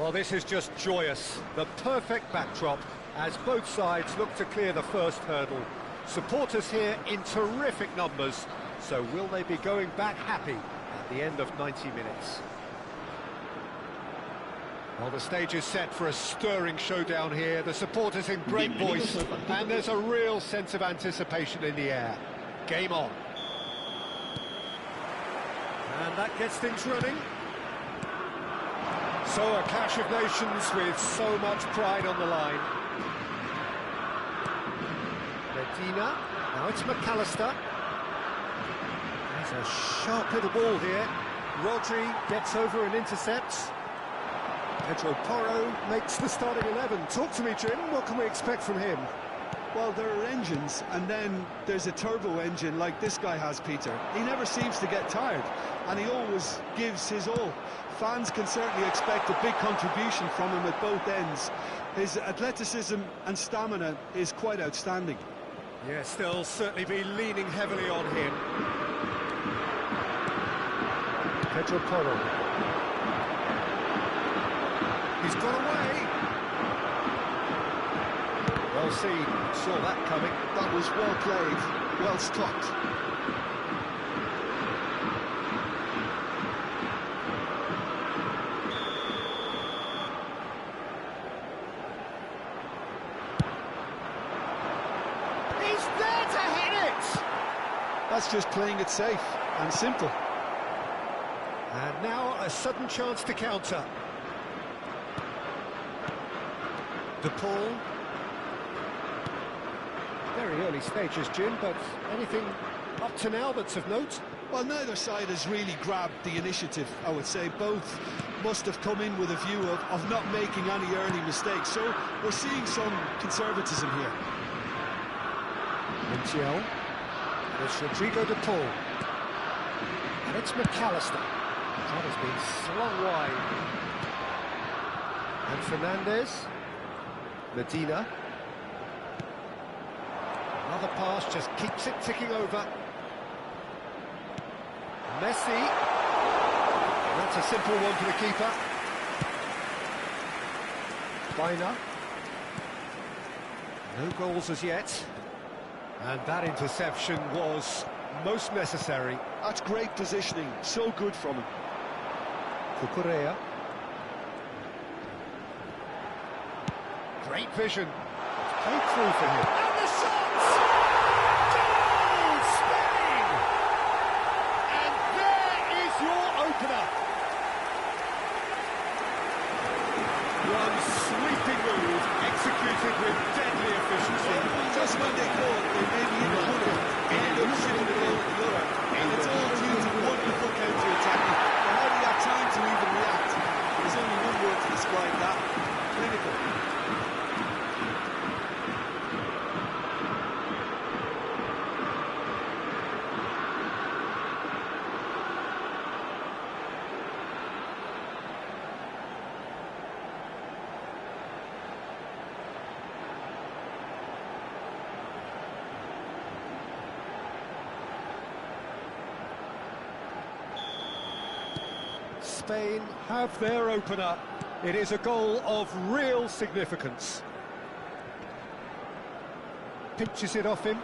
Well, this is just joyous. The perfect backdrop as both sides look to clear the first hurdle. Supporters here in terrific numbers, so will they be going back happy at the end of 90 minutes? Well, the stage is set for a stirring showdown here. The supporters in great voice, and there's a real sense of anticipation in the air. Game on. And that gets things running. So a clash of nations with so much pride on the line. Medina, now it's McAllister. There's a sharp little ball here. Rodri gets over and intercepts. Pedro Porro makes the starting 11. Talk to me, Jim, what can we expect from him? Well, there are engines, and then there's a turbo engine like this guy has, Peter. He never seems to get tired, and he always gives his all. Fans can certainly expect a big contribution from him at both ends. His athleticism and stamina is quite outstanding. Yes, they'll certainly be leaning heavily on him. Pedro Porro. He's got away. Well seen, saw that coming. That was well played, well stopped. He's there to hit it! That's just playing it safe and simple. And now a sudden chance to counter. De Paul. Very early stages, Jim, but anything up to now that's of note? Well, neither side has really grabbed the initiative, I would say. Both must have come in with a view of not making any early mistakes, so we're seeing some conservatism here. Montiel. There's Rodrigo De Paul. And it's McAllister. That has been slung wide. And Fernandez. Medina. Another pass just keeps it ticking over. Messi. That's a simple one for the keeper. Bina. No goals as yet. And that interception was most necessary. That's great positioning, so good from him. Cucurella. Great vision. Played through for him. And the shots! Goal! Spain! And there is your opener. One sweeping move, executed with deadly efficiency. Just when they thought they may be in the huddle, they end up shooting the goal with the other. And it's all due to wonderful counter-attacking. And how he had time to even react. There's only one word to describe that. Clinical. Spain have their opener. It is a goal of real significance. Pinches it off him.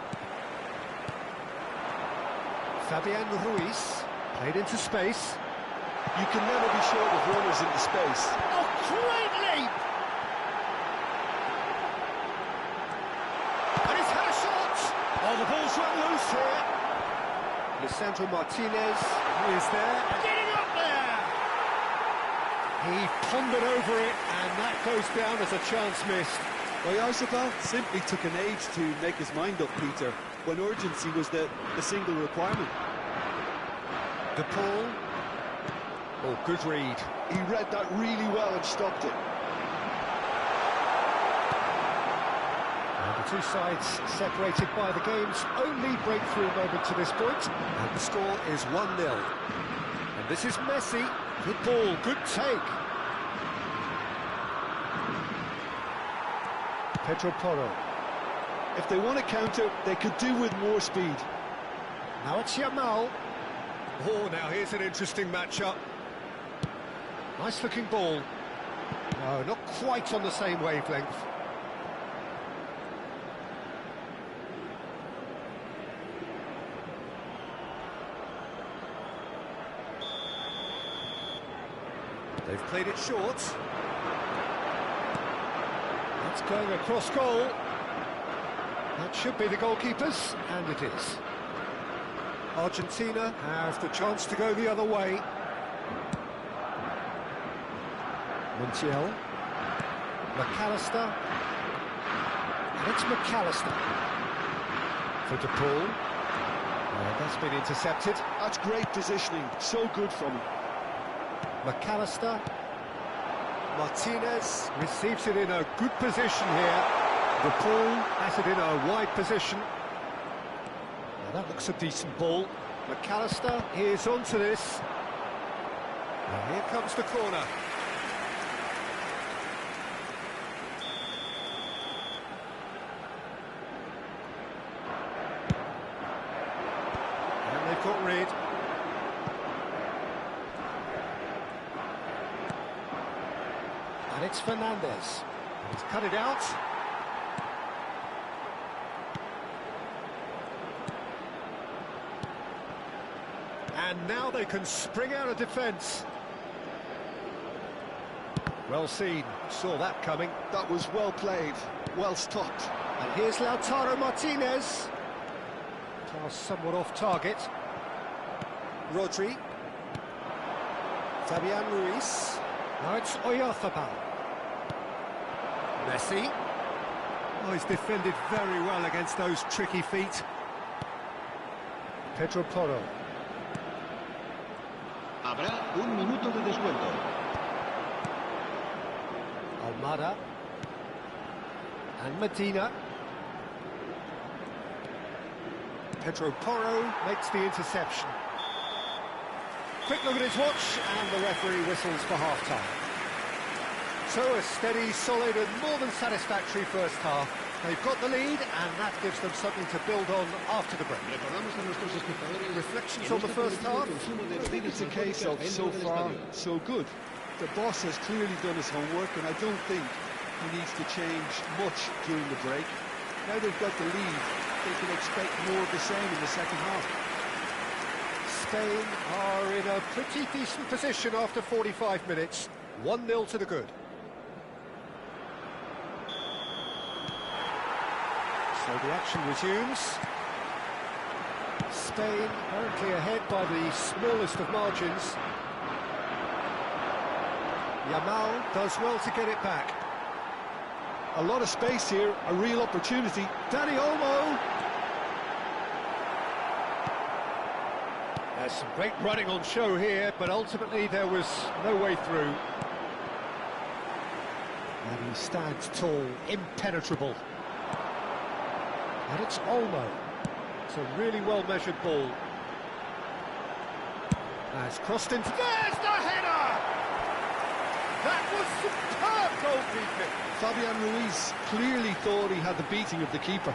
Fabian Ruiz played into space. You can never be short of runners into space. Oh, great leap! And he's had a shot! Oh, the ball's run loose here. Lisandro Martinez is there. Getting up there! He pondered over it, and that goes down as a chance missed. Well, Isabel simply took an age to make his mind up, Peter, when urgency was the single requirement. De Paul. Oh, good read. He read that really well and stopped it. And the two sides separated by the game's only breakthrough moment to this point. And the score is 1-0. And this is Messi. Good ball, good take. Pedro Porro. If they want to counter, they could do with more speed. Now it's Yamal. Oh, now here's an interesting match-up. Nice-looking ball. No, not quite on the same wavelength. They've played it short. That's going across goal. That should be the goalkeeper's, and it is. Argentina have the chance to go the other way. Montiel. McAllister. And it's McAllister. For De Paul. That's been intercepted. That's great positioning, so good from him. McAllister. Martinez receives it in a good position here. De Paul has it in a wide position. Now that looks a decent ball. McAllister is onto this. And here comes the corner. And they've got rid. And it's Fernandez. He's cut it out. And now they can spring out of defence. Well seen, saw that coming. That was well played, well stopped. And here's Lautaro Martinez. Pass somewhat off target. Rodri. Fabian Ruiz. Now it's Oyarzabal. Messi. Oh, he's defended very well against those tricky feet. Pedro Porro. Habrá un minuto de descuento. Almada. And Medina. Pedro Porro makes the interception. Quick look at his watch, and the referee whistles for half-time. So a steady, solid and more than satisfactory first half. They've got the lead, and that gives them something to build on after the break. Reflections on the first half? I think it's a case of so far, so good. The boss has clearly done his homework, and I don't think he needs to change much during the break. Now they've got the lead, they can expect more of the same in the second half. Spain are in a pretty decent position after 45 minutes. 1-0 to the good. So the action resumes. Spain currently ahead by the smallest of margins. Yamal does well to get it back. A lot of space here, a real opportunity. Dani Olmo. There's some great running on show here, but ultimately there was no way through. And he stands tall, impenetrable. And it's Olmo. It's a really well-measured ball. Has crossed into... There's the header! That was superb goalkeeping! Fabian Ruiz clearly thought he had the beating of the keeper.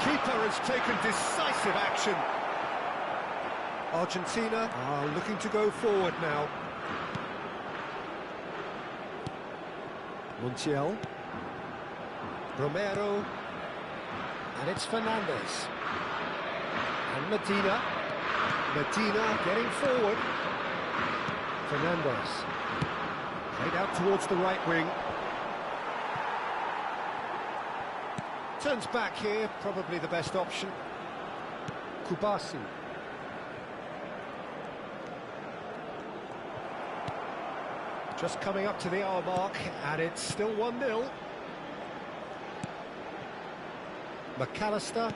Keeper has taken decisive action. Argentina are looking to go forward now. Montiel. Romero. And it's Fernandez. And Medina. Medina getting forward. Fernandez. Played out towards the right wing. Turns back here, probably the best option. Kubasi. Just coming up to the hour mark, and it's still 1-0. McAllister.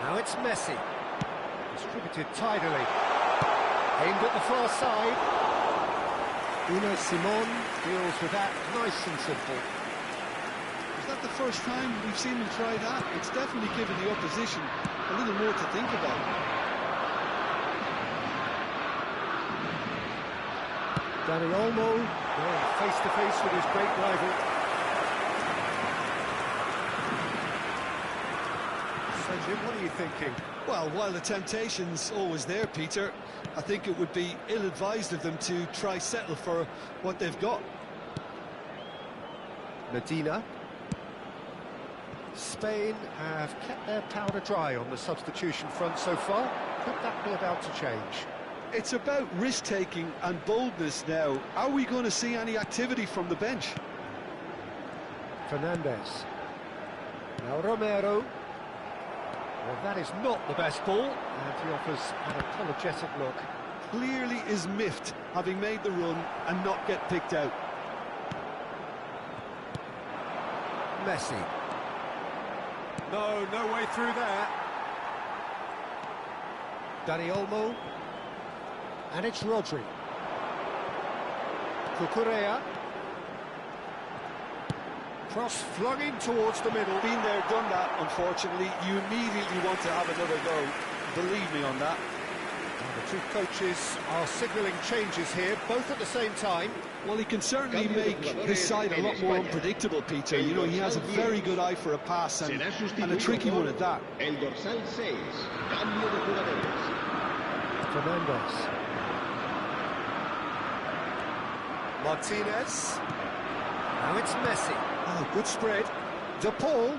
Now it's Messi. Distributed tidily. Aimed at the far side. Unai Simon deals with that nice and simple. Is that the first time we've seen him try that? It's definitely given the opposition a little more to think about. Dani Olmo going face-to-face with his great rival. So, Jim, what are you thinking? Well, while the temptation's always there, Peter, I think it would be ill-advised of them to try settle for what they've got. Medina. Spain have kept their powder dry on the substitution front so far. Could that be about to change? It's about risk-taking and boldness now. Are we going to see any activity from the bench? Fernandez. Now Romero. Well, that is not the best ball, and he offers an apologetic look. Clearly is miffed, having made the run and not get picked out. Messi. No way through there. Dani Olmo. And it's Rodri. Cucurella. Cross flung in towards the middle. Been there, done that, unfortunately. You immediately want to have another go. Believe me on that. And the two coaches are signalling changes here, both at the same time. Well, he can certainly make his side a lot more unpredictable, Peter. You know, he has a very good eye for a pass and a tricky one at that. El dorsal 6, cambio de jugadores. Fernandez. Martinez. Now it's Messi. Oh, good spread. De Paul.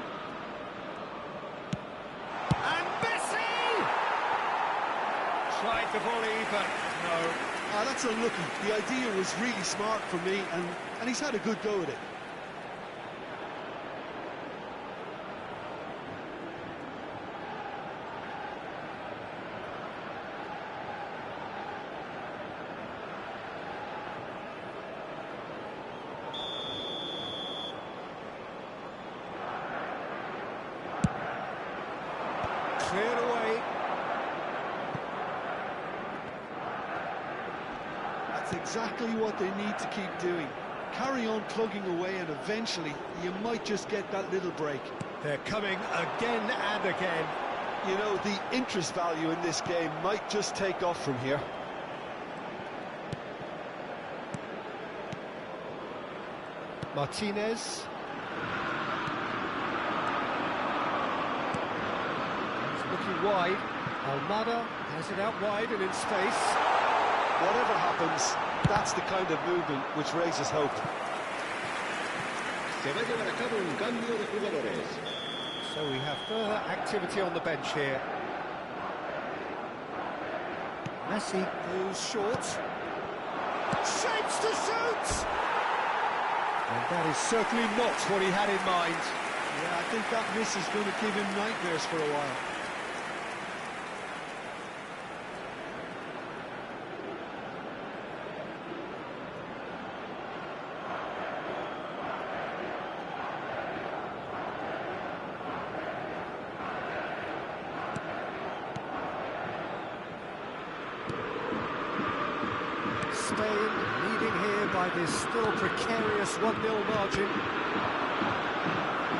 And Messi! Tried the volley, but no. That's unlucky. The idea was really smart for me, and he's had a good go at it. Cleared away. That's exactly what they need to keep doing. Carry on plugging away, and eventually you might just get that little break. They're coming again and again. You know, the interest value in this game might just take off from here. Martinez. Looking wide. Almada has it out wide and in space. Whatever happens, that's the kind of movement which raises hope. Se va a llevar a cabo un cambio de jugadores. So we have further activity on the bench here. Messi goes short. Shapes to shoot! And that is certainly not what he had in mind. Yeah, I think that miss is going to give him nightmares for a while. Spain leading here by this still precarious 1-0 margin.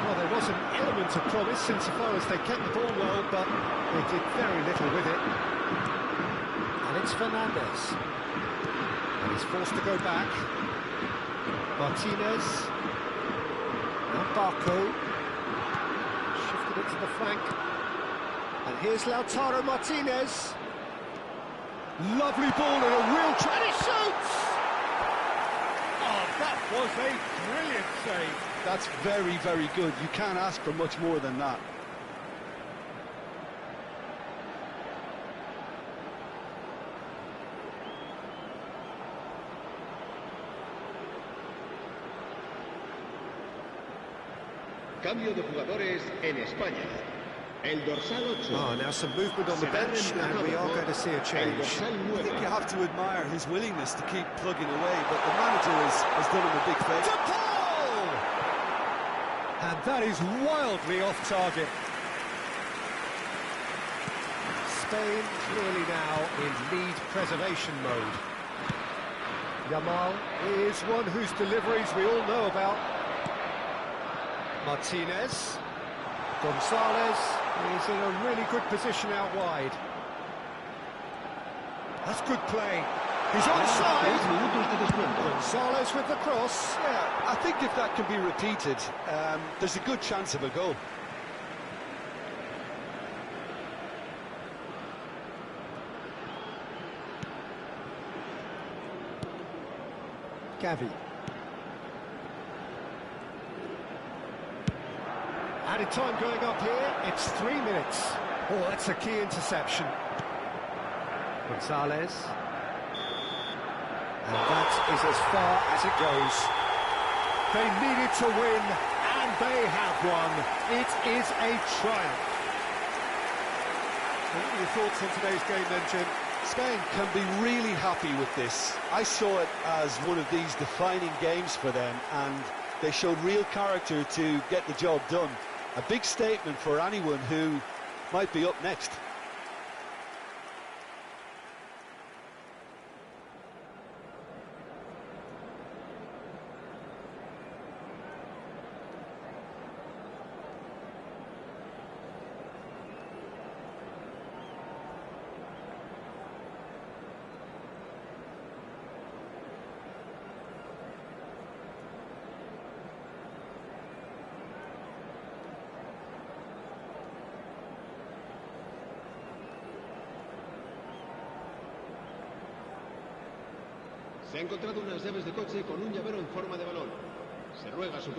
Well, there was an element of promise insofar as they kept the ball well, but they did very little with it. And it's Fernandez. And he's forced to go back. Martinez. Now Barco. Shifted it to the flank. And here's Lautaro Martinez. Lovely ball and a real try, and he shoots! Oh, that was a brilliant save. That's very, very good. You can't ask for much more than that. Cambio de jugadores en España. El dorsal 8. Oh, now some movement on the bench, and we are going to see a change. I think you have to admire his willingness to keep plugging away, but the manager has done him a big favour. De Paul! And that is wildly off target. Spain clearly now in lead preservation mode. Yamal is one whose deliveries we all know about. Martinez. Gonzalez is in a really good position out wide. That's good play. He's onside. Gonzalez with the cross. Yeah, I think if that can be repeated, there's a good chance of a goal. Gavi. Added time going up here, it's 3 minutes. Oh, that's a key interception. Gonzalez. And that is as far as it goes. They needed to win, and they have won. It is a triumph. What are your thoughts on today's game then, Jim? Spain can be really happy with this. I saw it as one of these defining games for them, and they showed real character to get the job done. A big statement for anyone who might be up next. Se ha encontrado unas llaves de coche con un llavero en forma de balón. Se ruega su